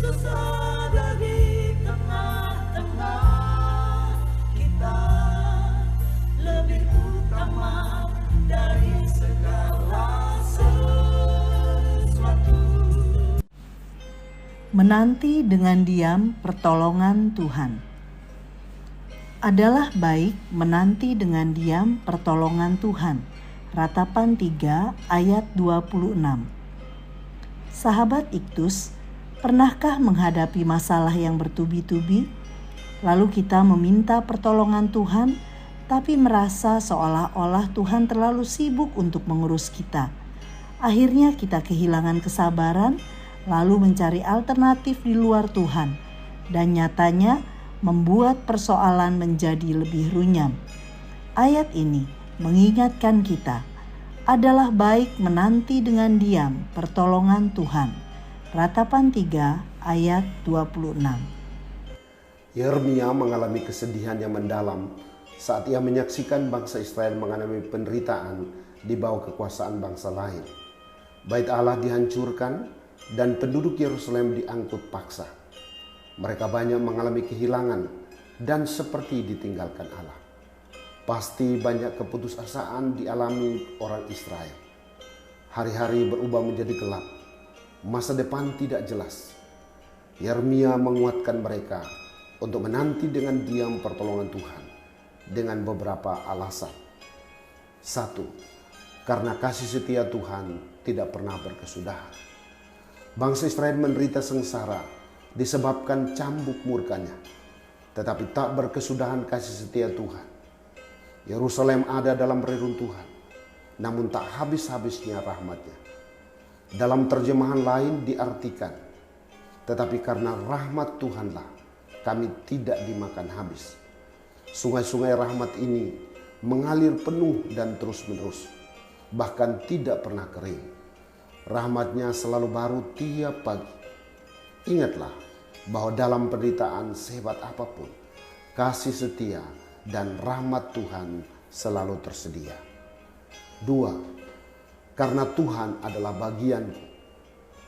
Kristus ada di tengah-tengah kita, lebih utama dari segala sesuatu. Menanti dengan diam pertolongan Tuhan. Adalah baik menanti dengan diam pertolongan Tuhan. Ratapan 3 ayat 26. Sahabat Iktus, pernahkah menghadapi masalah yang bertubi-tubi? Lalu kita meminta pertolongan Tuhan, tapi merasa seolah-olah Tuhan terlalu sibuk untuk mengurus kita. Akhirnya kita kehilangan kesabaran, lalu mencari alternatif di luar Tuhan, dan nyatanya membuat persoalan menjadi lebih runyam. Ayat ini mengingatkan kita, adalah baik menanti dengan diam pertolongan Tuhan. Ratapan 3 ayat 26. Yeremia mengalami kesedihan yang mendalam saat ia menyaksikan bangsa Israel mengalami penderitaan di bawah kekuasaan bangsa lain. Bait Allah dihancurkan dan penduduk Yerusalem diangkut paksa. Mereka banyak mengalami kehilangan dan seperti ditinggalkan Allah. Pasti banyak keputusasaan dialami orang Israel. Hari-hari berubah menjadi gelap. Masa depan tidak jelas. Yeremia menguatkan mereka untuk menanti dengan diam pertolongan Tuhan dengan beberapa alasan. 1. Karena kasih setia Tuhan tidak pernah berkesudahan. Bangsa Israel menderita sengsara disebabkan cambuk murkanya, tetapi tak berkesudahan kasih setia Tuhan. Yerusalem ada dalam reruntuhan, namun tak habis-habisnya rahmatnya. Dalam terjemahan lain diartikan, tetapi karena rahmat Tuhanlah kami tidak dimakan habis. Sungai-sungai rahmat ini mengalir penuh dan terus-menerus, bahkan tidak pernah kering. Rahmatnya selalu baru tiap pagi. Ingatlah bahwa dalam penderitaan sehebat apapun, kasih setia dan rahmat Tuhan selalu tersedia. 2. Karena Tuhan adalah bagianku.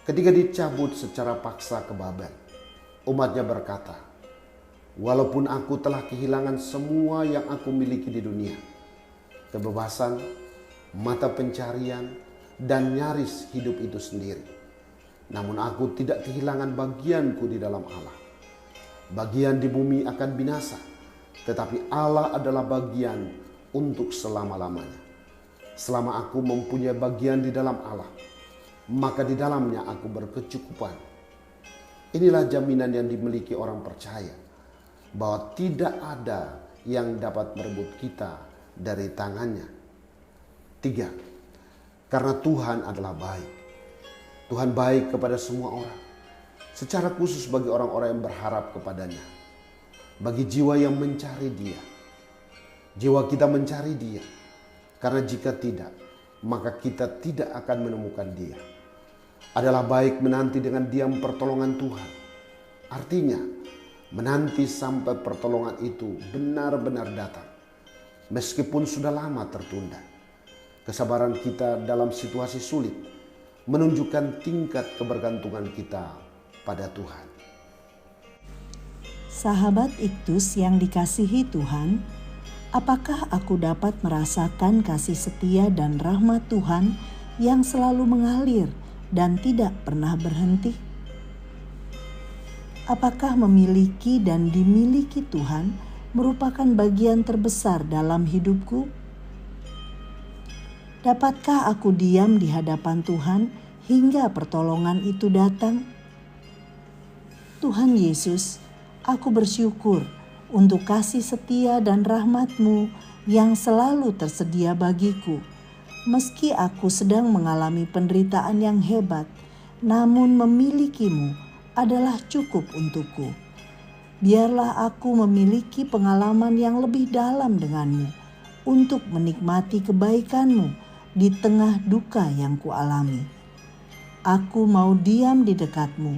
Ketika dicabut secara paksa ke Babel, umatnya berkata, walaupun aku telah kehilangan semua yang aku miliki di dunia, kebebasan, mata pencarian, dan nyaris hidup itu sendiri, namun aku tidak kehilangan bagianku di dalam Allah. Bagian di bumi akan binasa, tetapi Allah adalah bagian untuk selama-lamanya. Selama aku mempunyai bagian di dalam Allah, maka di dalamnya aku berkecukupan. Inilah jaminan yang dimiliki orang percaya, bahwa tidak ada yang dapat merebut kita dari tangannya. 3. Karena Tuhan adalah baik. Tuhan baik kepada semua orang, secara khusus bagi orang-orang yang berharap kepadanya. Bagi jiwa yang mencari Dia. Jiwa kita mencari Dia, karena jika tidak, maka kita tidak akan menemukan Dia. Adalah baik menanti dengan diam pertolongan Tuhan. Artinya, menanti sampai pertolongan itu benar-benar datang, meskipun sudah lama tertunda. Kesabaran kita dalam situasi sulit menunjukkan tingkat kebergantungan kita pada Tuhan. Sahabat Iktus yang dikasihi Tuhan, apakah aku dapat merasakan kasih setia dan rahmat Tuhan yang selalu mengalir dan tidak pernah berhenti? Apakah memiliki dan dimiliki Tuhan merupakan bagian terbesar dalam hidupku? Dapatkah aku diam di hadapan Tuhan hingga pertolongan itu datang? Tuhan Yesus, aku bersyukur untuk kasih setia dan rahmat-Mu yang selalu tersedia bagiku. Meski aku sedang mengalami penderitaan yang hebat, namun memiliki-Mu adalah cukup untukku. Biarlah aku memiliki pengalaman yang lebih dalam denganmu untuk menikmati kebaikan-Mu di tengah duka yang kualami. Aku mau diam di dekat-Mu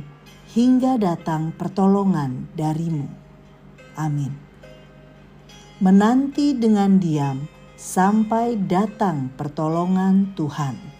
hingga datang pertolongan dari-Mu. Amin. Menanti dengan diam sampai datang pertolongan Tuhan.